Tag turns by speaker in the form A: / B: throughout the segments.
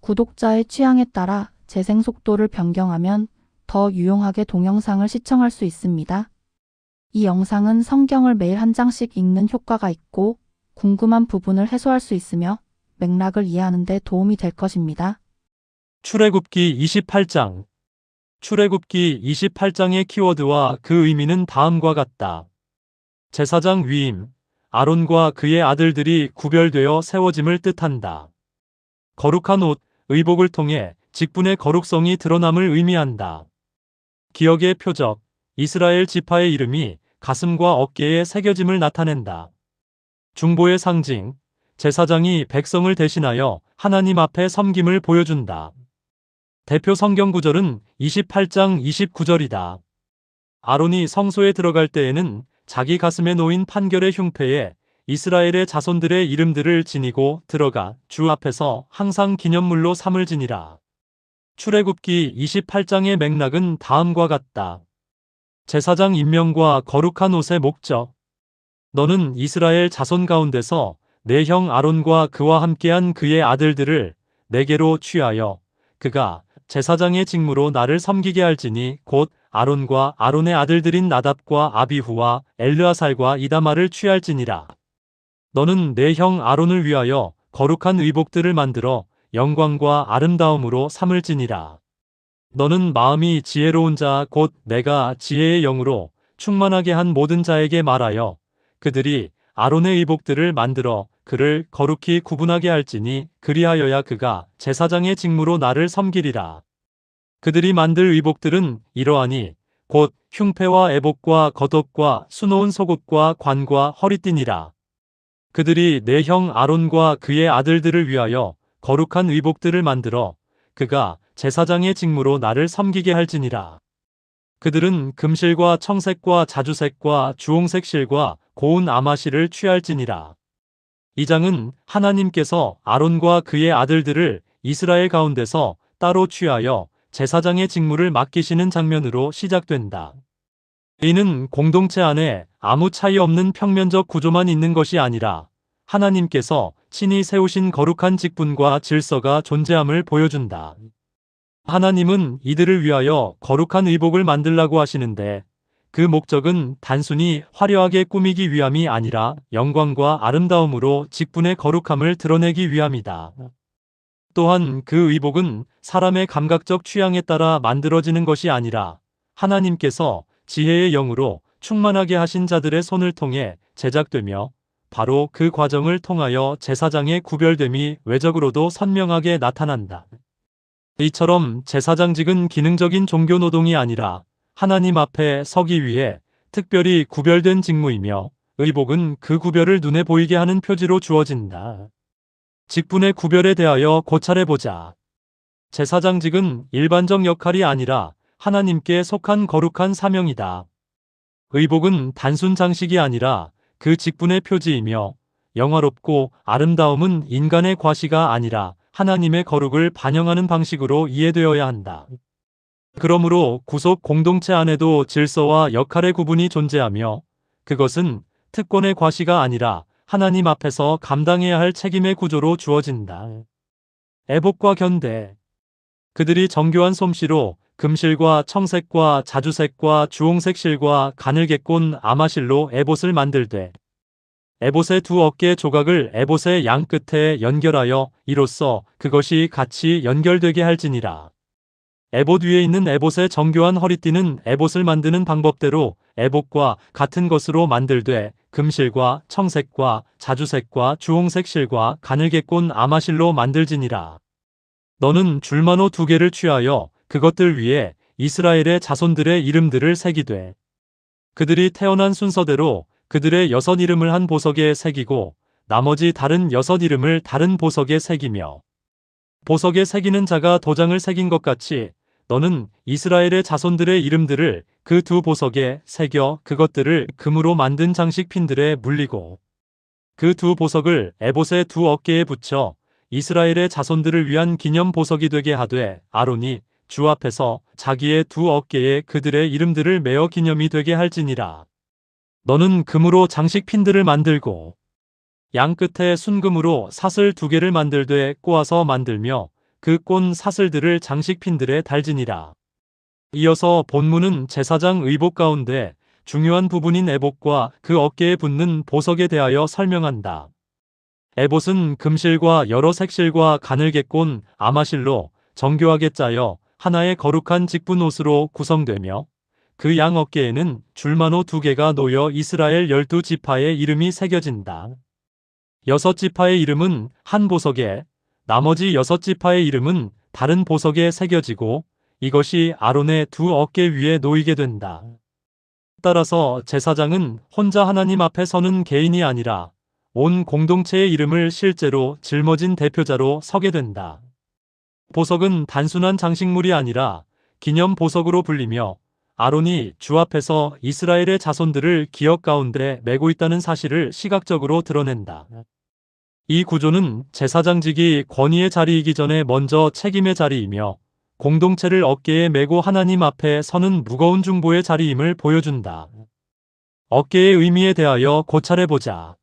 A: 구독자의 취향에 따라 재생 속도를 변경하면 더 유용하게 동영상을 시청할 수 있습니다. 이 영상은 성경을 매일 한 장씩 읽는 효과가 있고 궁금한 부분을 해소할 수 있으며 맥락을 이해하는 데 도움이 될 것입니다.
B: 출애굽기 28장. 출애굽기 28장의 키워드와 그 의미는 다음과 같다. 제사장 위임, 아론과 그의 아들들이 구별되어 세워짐을 뜻한다. 거룩한 옷, 의복을 통해 직분의 거룩성이 드러남을 의미한다. 기억의 표적, 이스라엘 지파의 이름이 가슴과 어깨에 새겨짐을 나타낸다. 중보의 상징, 제사장이 백성을 대신하여 하나님 앞에 섬김을 보여준다. 대표 성경 구절은 28장 29절이다. 아론이 성소에 들어갈 때에는 자기 가슴에 놓인 판결의 흉패에 이스라엘의 자손들의 이름들을 지니고 들어가 주 앞에서 항상 기념물로 삼을 지니라. 출애굽기 28장의 맥락은 다음과 같다. 제사장 임명과 거룩한 옷의 목적. 너는 이스라엘 자손 가운데서 내 형 아론과 그와 함께한 그의 아들들을 내게로 취하여 그가 제사장의 직무로 나를 섬기게 할지니 곧 아론과 아론의 아들들인 나답과 아비후와 엘르아살과 이다마를 취할지니라. 너는 내 형 아론을 위하여 거룩한 의복들을 만들어 영광과 아름다움으로 삼을지니라. 너는 마음이 지혜로운 자 곧 내가 지혜의 영으로 충만하게 한 모든 자에게 말하여 그들이 아론의 의복들을 만들어 그를 거룩히 구분하게 할지니 그리하여야 그가 제사장의 직무로 나를 섬기리라. 그들이 만들 의복들은 이러하니 곧 흉패와 애복과 겉옷과 수놓은 속옷과 관과 허리띠니라. 그들이 내 형 아론과 그의 아들들을 위하여 거룩한 의복들을 만들어 그가 제사장의 직무로 나를 섬기게 할지니라. 그들은 금실과 청색과 자주색과 주홍색 실과 고운 아마실을 취할지니라. 이 장은 하나님께서 아론과 그의 아들들을 이스라엘 가운데서 따로 취하여 제사장의 직무를 맡기시는 장면으로 시작된다. 이는 공동체 안에 아무 차이 없는 평면적 구조만 있는 것이 아니라 하나님께서 친히 세우신 거룩한 직분과 질서가 존재함을 보여준다. 하나님은 이들을 위하여 거룩한 의복을 만들라고 하시는데 그 목적은 단순히 화려하게 꾸미기 위함이 아니라 영광과 아름다움으로 직분의 거룩함을 드러내기 위함이다. 또한 그 의복은 사람의 감각적 취향에 따라 만들어지는 것이 아니라 하나님께서 지혜의 영으로 충만하게 하신 자들의 손을 통해 제작되며 바로 그 과정을 통하여 제사장의 구별됨이 외적으로도 선명하게 나타난다. 이처럼 제사장직은 기능적인 종교 노동이 아니라 하나님 앞에 서기 위해 특별히 구별된 직무이며 의복은 그 구별을 눈에 보이게 하는 표지로 주어진다. 직분의 구별에 대하여 고찰해보자. 제사장직은 일반적 역할이 아니라 하나님께 속한 거룩한 사명이다. 의복은 단순 장식이 아니라 그 직분의 표지이며 영화롭고 아름다움은 인간의 과시가 아니라 하나님의 거룩을 반영하는 방식으로 이해되어야 한다. 그러므로 구속 공동체 안에도 질서와 역할의 구분이 존재하며 그것은 특권의 과시가 아니라 하나님 앞에서 감당해야 할 책임의 구조로 주어진다. 애복과 견대. 그들이 정교한 솜씨로 금실과 청색과 자주색과 주홍색 실과 가늘게 꼰 아마실로 에봇을 만들되 에봇의 두 어깨 조각을 에봇의 양 끝에 연결하여 이로써 그것이 같이 연결되게 할지니라. 에봇 위에 있는 에봇의 정교한 허리띠는 에봇을 만드는 방법대로 에봇과 같은 것으로 만들되 금실과 청색과 자주색과 주홍색 실과 가늘게 꼰 아마실로 만들지니라. 너는 줄만호 2개를 취하여 그것들 위에 이스라엘의 자손들의 이름들을 새기되 그들이 태어난 순서대로 그들의 6 이름을 한 보석에 새기고 나머지 다른 6 이름을 다른 보석에 새기며 보석에 새기는 자가 도장을 새긴 것 같이 너는 이스라엘의 자손들의 이름들을 그 2 보석에 새겨 그것들을 금으로 만든 장식핀들에 물리고 그 2 보석을 에봇의 2 어깨에 붙여 이스라엘의 자손들을 위한 기념 보석이 되게 하되 아론이 주 앞에서 자기의 2 어깨에 그들의 이름들을 메어 기념이 되게 할지니라. 너는 금으로 장식핀들을 만들고 양 끝에 순금으로 사슬 2개를 만들되 꼬아서 만들며 그 꼰 사슬들을 장식핀들에 달지니라. 이어서 본문은 제사장 의복 가운데 중요한 부분인 에봇과 그 어깨에 붙는 보석에 대하여 설명한다. 에봇은 금실과 여러 색실과 가늘게 꼰 아마실로 정교하게 짜여 하나의 거룩한 직분 옷으로 구성되며 그 양 어깨에는 줄만호 2개가 놓여 이스라엘 12지파의 이름이 새겨진다. 6지파의 이름은 한 보석에, 나머지 6지파의 이름은 다른 보석에 새겨지고 이것이 아론의 2 어깨 위에 놓이게 된다. 따라서 제사장은 혼자 하나님 앞에 서는 개인이 아니라 온 공동체의 이름을 실제로 짊어진 대표자로 서게 된다. 보석은 단순한 장식물이 아니라 기념 보석으로 불리며 아론이 주 앞에서 이스라엘의 자손들을 기억 가운데 메고 있다는 사실을 시각적으로 드러낸다. 이 구조는 제사장직이 권위의 자리이기 전에 먼저 책임의 자리이며 공동체를 어깨에 메고 하나님 앞에 서는 무거운 중보의 자리임을 보여준다. 어깨의 의미에 대하여 고찰해보자.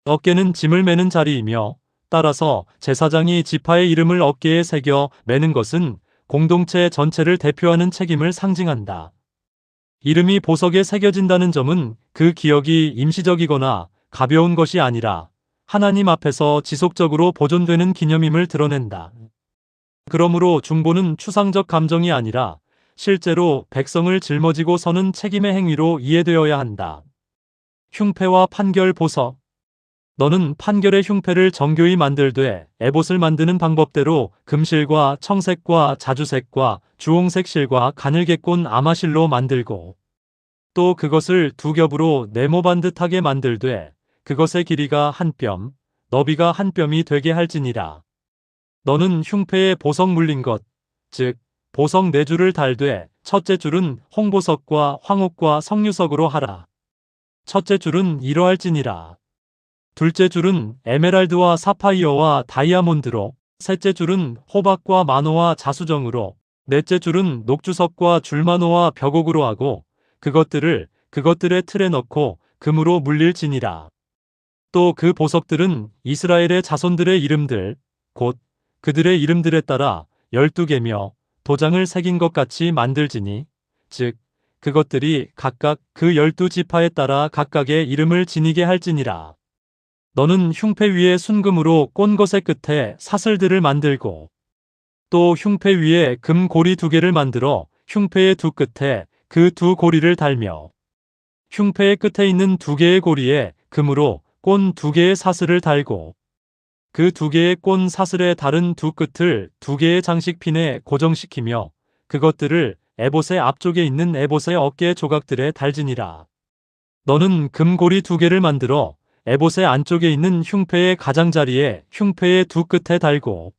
B: 어깨는 짐을 메는 자리이며 따라서 제사장이 지파의 이름을 어깨에 새겨 메는 것은 공동체 전체를 대표하는 책임을 상징한다. 이름이 보석에 새겨진다는 점은 그 기억이 임시적이거나 가벼운 것이 아니라 하나님 앞에서 지속적으로 보존되는 기념임을 드러낸다. 그러므로 중보는 추상적 감정이 아니라 실제로 백성을 짊어지고 서는 책임의 행위로 이해되어야 한다. 흉패와 판결 보석. 너는 판결의 흉패를 정교히 만들되 에봇을 만드는 방법대로 금실과 청색과 자주색과 주홍색 실과 가늘게 꼰 아마실로 만들고 또 그것을 2겹으로 네모 반듯하게 만들되 그것의 길이가 1뼘, 너비가 1뼘이 되게 할지니라. 너는 흉패에 보석 물린 것, 즉 보석 4줄을 달되 첫째 줄은 홍보석과 황옥과 석류석으로 하라. 첫째 줄은 이러할지니라. 둘째 줄은 에메랄드와 사파이어와 다이아몬드로, 셋째 줄은 호박과 만호와 자수정으로, 넷째 줄은 녹주석과 줄만호와 벽옥으로 하고 그것들의 틀에 넣고 금으로 물릴지니라. 또 그 보석들은 이스라엘의 자손들의 이름들, 곧 그들의 이름들에 따라 12개며 도장을 새긴 것 같이 만들지니, 즉 그것들이 각각 그 12지파에 따라 각각의 이름을 지니게 할지니라. 너는 흉패 위에 순금으로 꼰 것의 끝에 사슬들을 만들고 또 흉패 위에 금 고리 2개를 만들어 흉패의 2 끝에 그 2 고리를 달며 흉패의 끝에 있는 2개의 고리에 금으로 꼰 2개의 사슬을 달고 그 2개의 꼰 사슬의 다른 2 끝을 2개의 장식핀에 고정시키며 그것들을 에봇의 앞쪽에 있는 에봇의 어깨 조각들에 달지니라. 너는 금고리 2개를 만들어 에봇의 안쪽에 있는 흉패의 가장자리에 흉패의 2 끝에 달고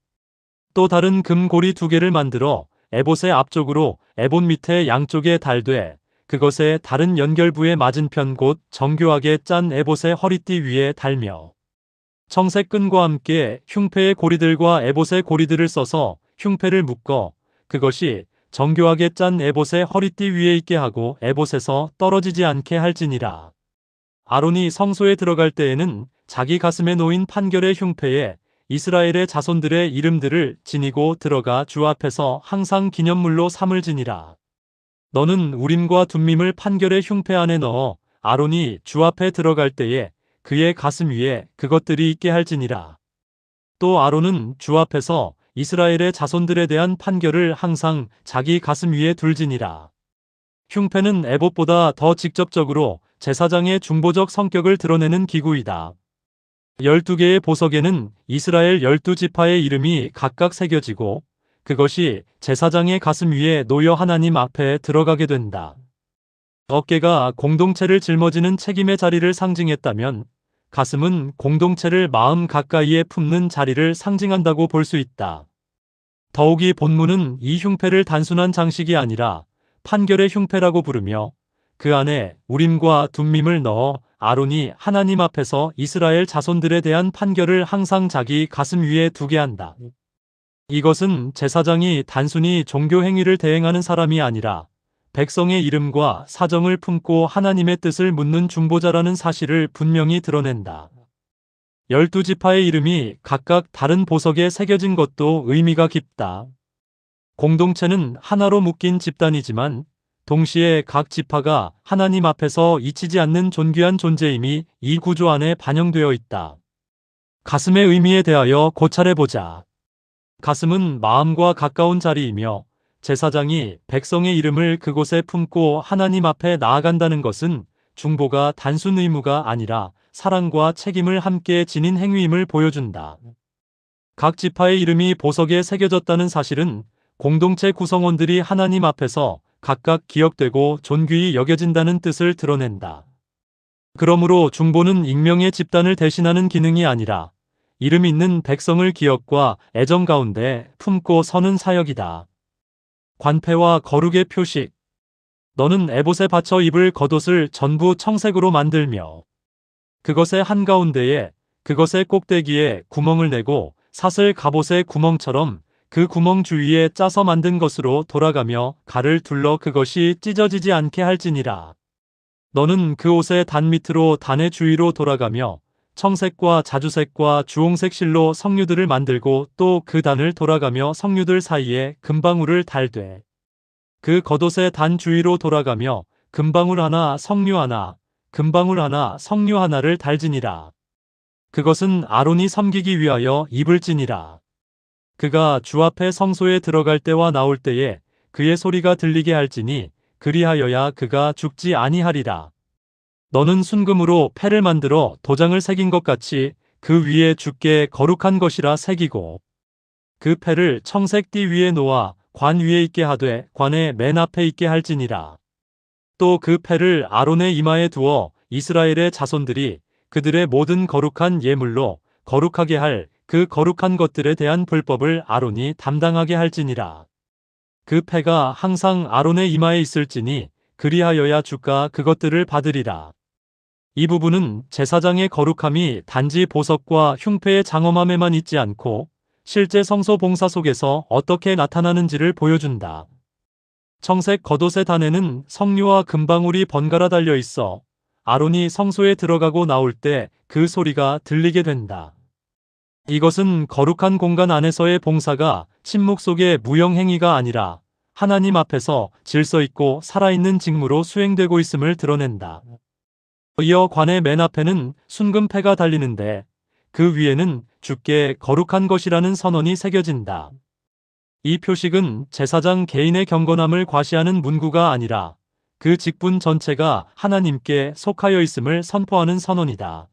B: 또 다른 금고리 2개를 만들어 에봇의 앞쪽으로 에봇 밑에 양쪽에 달되 그것의 다른 연결부의 맞은편 곧 정교하게 짠 에봇의 허리띠 위에 달며 청색 끈과 함께 흉패의 고리들과 에봇의 고리들을 써서 흉패를 묶어 그것이 정교하게 짠 에봇의 허리띠 위에 있게 하고 에봇에서 떨어지지 않게 할지니라. 아론이 성소에 들어갈 때에는 자기 가슴에 놓인 판결의 흉패에 이스라엘의 자손들의 이름들을 지니고 들어가 주 앞에서 항상 기념물로 삼을지니라. 너는 우림과 둠밈을 판결의 흉패 안에 넣어 아론이 주 앞에 들어갈 때에 그의 가슴 위에 그것들이 있게 할지니라. 또 아론은 주 앞에서 이스라엘의 자손들에 대한 판결을 항상 자기 가슴 위에 둘지니라. 흉패는 에봇보다 더 직접적으로 제사장의 중보적 성격을 드러내는 기구이다. 12개의 보석에는 이스라엘 12지파의 이름이 각각 새겨지고 그것이 제사장의 가슴 위에 놓여 하나님 앞에 들어가게 된다. 어깨가 공동체를 짊어지는 책임의 자리를 상징했다면 가슴은 공동체를 마음 가까이에 품는 자리를 상징한다고 볼 수 있다. 더욱이 본문은 이 흉패를 단순한 장식이 아니라 판결의 흉패라고 부르며 그 안에 우림과 둠밈을 넣어 아론이 하나님 앞에서 이스라엘 자손들에 대한 판결을 항상 자기 가슴 위에 두게 한다. 이것은 제사장이 단순히 종교 행위를 대행하는 사람이 아니라 백성의 이름과 사정을 품고 하나님의 뜻을 묻는 중보자라는 사실을 분명히 드러낸다. 12지파의 이름이 각각 다른 보석에 새겨진 것도 의미가 깊다. 공동체는 하나로 묶인 집단이지만 동시에 각 지파가 하나님 앞에서 잊히지 않는 존귀한 존재임이 이 구조 안에 반영되어 있다. 가슴의 의미에 대하여 고찰해보자. 가슴은 마음과 가까운 자리이며 제사장이 백성의 이름을 그곳에 품고 하나님 앞에 나아간다는 것은 중보가 단순 의무가 아니라 사랑과 책임을 함께 지닌 행위임을 보여준다. 각 지파의 이름이 보석에 새겨졌다는 사실은 공동체 구성원들이 하나님 앞에서 각각 기억되고 존귀히 여겨진다는 뜻을 드러낸다. 그러므로 중보는 익명의 집단을 대신하는 기능이 아니라 이름 있는 백성을 기억과 애정 가운데 품고 서는 사역이다. 관패와 거룩의 표식. 너는 에봇에 받쳐 입을 겉옷을 전부 청색으로 만들며 그것의 한가운데에 그것의 꼭대기에 구멍을 내고 사슬 갑옷의 구멍처럼 그 구멍 주위에 짜서 만든 것으로 돌아가며 갈을 둘러 그것이 찢어지지 않게 할지니라. 너는 그 옷의 단 밑으로 단의 주위로 돌아가며 청색과 자주색과 주홍색 실로 석류들을 만들고 또 그 단을 돌아가며 석류들 사이에 금방울을 달되 그 겉옷의 단 주위로 돌아가며 금방울 하나 석류 하나 금방울 하나 석류 하나를 달지니라. 그것은 아론이 섬기기 위하여 입을지니라. 그가 주 앞에 성소에 들어갈 때와 나올 때에 그의 소리가 들리게 할지니 그리하여야 그가 죽지 아니하리라. 너는 순금으로 패를 만들어 도장을 새긴 것 같이 그 위에 주께 거룩한 것이라 새기고 그 패를 청색 띠 위에 놓아 관 위에 있게 하되 관의 맨 앞에 있게 할지니라. 또 그 패를 아론의 이마에 두어 이스라엘의 자손들이 그들의 모든 거룩한 예물로 거룩하게 할 그 거룩한 것들에 대한 불법을 아론이 담당하게 할지니라. 그 패가 항상 아론의 이마에 있을지니 그리하여야 주가 그것들을 받으리라. 이 부분은 제사장의 거룩함이 단지 보석과 흉패의 장엄함에만 있지 않고 실제 성소 봉사 속에서 어떻게 나타나는지를 보여준다. 청색 겉옷의 단에는 석류와 금방울이 번갈아 달려 있어 아론이 성소에 들어가고 나올 때 그 소리가 들리게 된다. 이것은 거룩한 공간 안에서의 봉사가 침묵 속의 무형행위가 아니라 하나님 앞에서 질서 있고 살아있는 직무로 수행되고 있음을 드러낸다. 이어 관의 맨 앞에는 순금패가 달리는데 그 위에는 주께 거룩한 것이라는 선언이 새겨진다. 이 표식은 제사장 개인의 경건함을 과시하는 문구가 아니라 그 직분 전체가 하나님께 속하여 있음을 선포하는 선언이다.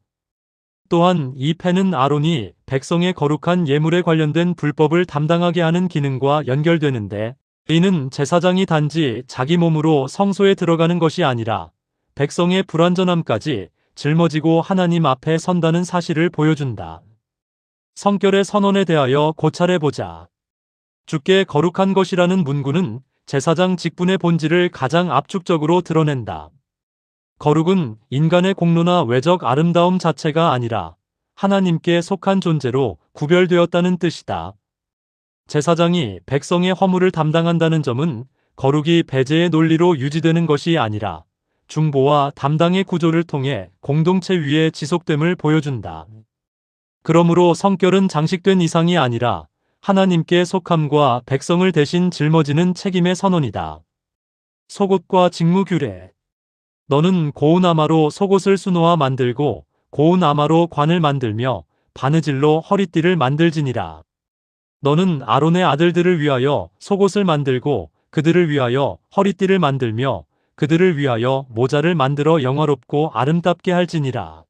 B: 또한 이 패는 아론이 백성의 거룩한 예물에 관련된 불법을 담당하게 하는 기능과 연결되는데 이는 제사장이 단지 자기 몸으로 성소에 들어가는 것이 아니라 백성의 불완전함까지 짊어지고 하나님 앞에 선다는 사실을 보여준다. 성결의 선언에 대하여 고찰해보자. 주께 거룩한 것이라는 문구는 제사장 직분의 본질을 가장 압축적으로 드러낸다. 거룩은 인간의 공로나 외적 아름다움 자체가 아니라 하나님께 속한 존재로 구별되었다는 뜻이다. 제사장이 백성의 허물을 담당한다는 점은 거룩이 배제의 논리로 유지되는 것이 아니라 중보와 담당의 구조를 통해 공동체 위에 지속됨을 보여준다. 그러므로 성결은 장식된 이상이 아니라 하나님께 속함과 백성을 대신 짊어지는 책임의 선언이다. 속옷과 직무 규례. 너는 고운 아마로 속옷을 수놓아 만들고 고운 아마로 관을 만들며 바느질로 허리띠를 만들지니라. 너는 아론의 아들들을 위하여 속옷을 만들고 그들을 위하여 허리띠를 만들며 그들을 위하여 모자를 만들어 영화롭고 아름답게 할지니라.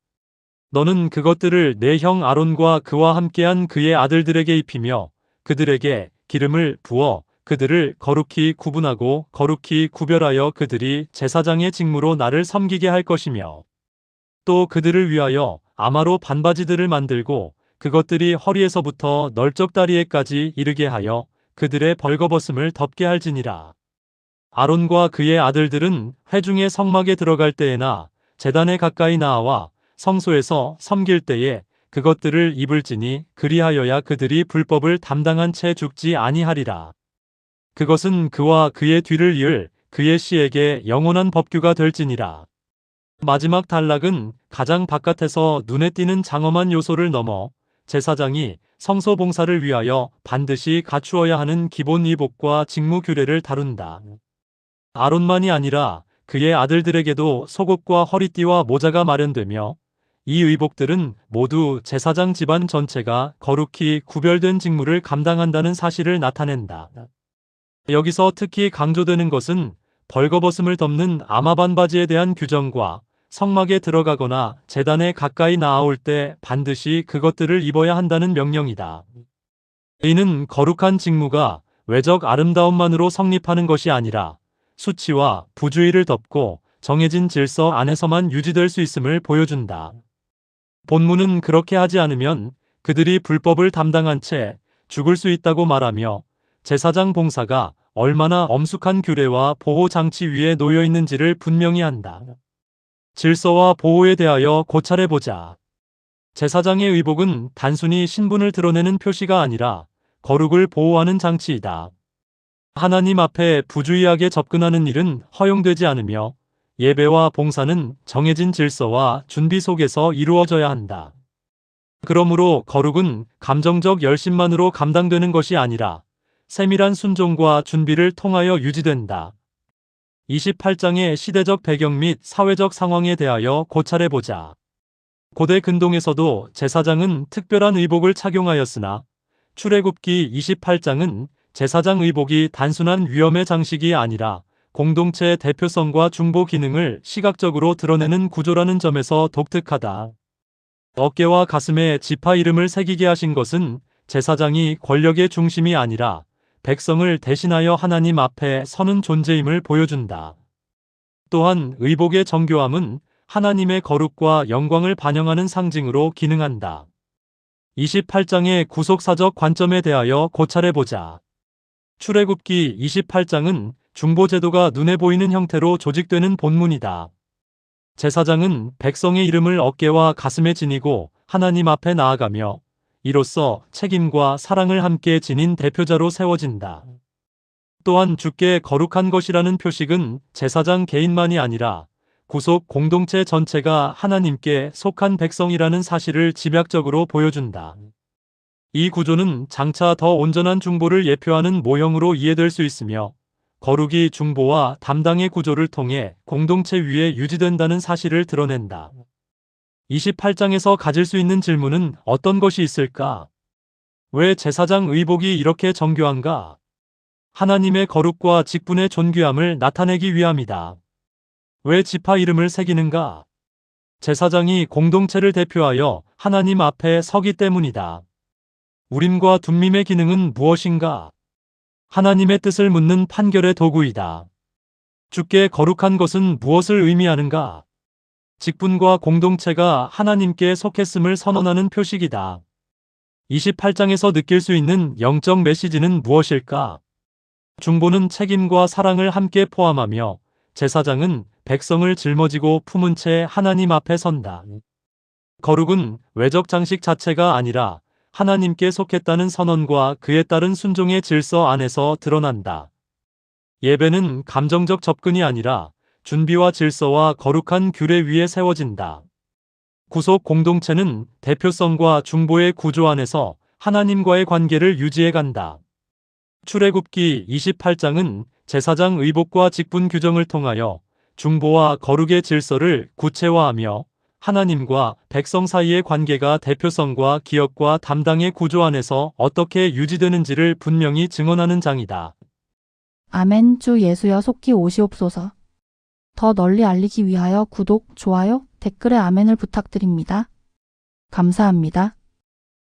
B: 너는 그것들을 내 형 아론과 그와 함께한 그의 아들들에게 입히며 그들에게 기름을 부어 그들을 거룩히 구분하고 거룩히 구별하여 그들이 제사장의 직무로 나를 섬기게 할 것이며 또 그들을 위하여 아마로 반바지들을 만들고 그것들이 허리에서부터 널쩍다리에까지 이르게 하여 그들의 벌거벗음을 덮게 할지니라. 아론과 그의 아들들은 회중의 성막에 들어갈 때에나 제단에 가까이 나아와 성소에서 섬길 때에 그것들을 입을지니 그리하여야 그들이 불법을 담당한 채 죽지 아니하리라. 그것은 그와 그의 뒤를 이을 그의 씨에게 영원한 법규가 될지니라. 마지막 단락은 가장 바깥에서 눈에 띄는 장엄한 요소를 넘어 제사장이 성소 봉사를 위하여 반드시 갖추어야 하는 기본 의복과 직무 규례를 다룬다. 아론만이 아니라 그의 아들들에게도 속옷과 허리띠와 모자가 마련되며 이 의복들은 모두 제사장 집안 전체가 거룩히 구별된 직무를 감당한다는 사실을 나타낸다. 여기서 특히 강조되는 것은 벌거벗음을 덮는 아마반바지에 대한 규정과 성막에 들어가거나 제단에 가까이 나아올 때 반드시 그것들을 입어야 한다는 명령이다. 이는 거룩한 직무가 외적 아름다움만으로 성립하는 것이 아니라 수치와 부주의를 덮고 정해진 질서 안에서만 유지될 수 있음을 보여준다. 본문은 그렇게 하지 않으면 그들이 불법을 담당한 채 죽을 수 있다고 말하며 제사장 봉사가 얼마나 엄숙한 규례와 보호 장치 위에 놓여 있는지를 분명히 한다. 질서와 보호에 대하여 고찰해 보자. 제사장의 의복은 단순히 신분을 드러내는 표시가 아니라 거룩을 보호하는 장치이다. 하나님 앞에 부주의하게 접근하는 일은 허용되지 않으며 예배와 봉사는 정해진 질서와 준비 속에서 이루어져야 한다. 그러므로 거룩은 감정적 열심만으로 감당되는 것이 아니라 세밀한 순종과 준비를 통하여 유지된다. 28장의 시대적 배경 및 사회적 상황에 대하여 고찰해보자. 고대 근동에서도 제사장은 특별한 의복을 착용하였으나 출애굽기 28장은 제사장 의복이 단순한 위엄의 장식이 아니라 공동체의 대표성과 중보 기능을 시각적으로 드러내는 구조라는 점에서 독특하다. 어깨와 가슴에 지파 이름을 새기게 하신 것은 제사장이 권력의 중심이 아니라 백성을 대신하여 하나님 앞에 서는 존재임을 보여준다. 또한 의복의 정교함은 하나님의 거룩과 영광을 반영하는 상징으로 기능한다. 28장의 구속사적 관점에 대하여 고찰해보자. 출애굽기 28장은 중보제도가 눈에 보이는 형태로 조직되는 본문이다. 제사장은 백성의 이름을 어깨와 가슴에 지니고 하나님 앞에 나아가며 이로써 책임과 사랑을 함께 지닌 대표자로 세워진다. 또한 주께 거룩한 것이라는 표식은 제사장 개인만이 아니라 구속 공동체 전체가 하나님께 속한 백성이라는 사실을 집약적으로 보여준다. 이 구조는 장차 더 온전한 중보를 예표하는 모형으로 이해될 수 있으며 거룩이 중보와 담당의 구조를 통해 공동체 위에 유지된다는 사실을 드러낸다. 28장에서 가질 수 있는 질문은 어떤 것이 있을까? 왜 제사장 의복이 이렇게 정교한가? 하나님의 거룩과 직분의 존귀함을 나타내기 위함이다. 왜 지파 이름을 새기는가? 제사장이 공동체를 대표하여 하나님 앞에 서기 때문이다. 우림과 둠밈의 기능은 무엇인가? 하나님의 뜻을 묻는 판결의 도구이다. 주께 거룩한 것은 무엇을 의미하는가? 직분과 공동체가 하나님께 속했음을 선언하는 표식이다. 28장에서 느낄 수 있는 영적 메시지는 무엇일까? 중보는 책임과 사랑을 함께 포함하며 제사장은 백성을 짊어지고 품은 채 하나님 앞에 선다. 거룩은 외적 장식 자체가 아니라 하나님께 속했다는 선언과 그에 따른 순종의 질서 안에서 드러난다. 예배는 감정적 접근이 아니라 준비와 질서와 거룩한 규례 위에 세워진다. 구속 공동체는 대표성과 중보의 구조 안에서 하나님과의 관계를 유지해 간다. 출애굽기 28장은 제사장 의복과 직분 규정을 통하여 중보와 거룩의 질서를 구체화하며 하나님과 백성 사이의 관계가 대표성과 기업과 담당의 구조 안에서 어떻게 유지되는지를 분명히 증언하는 장이다.
A: 아멘. 주 예수여 속히 오시옵소서. 더 널리 알리기 위하여 구독, 좋아요, 댓글에 아멘을 부탁드립니다. 감사합니다.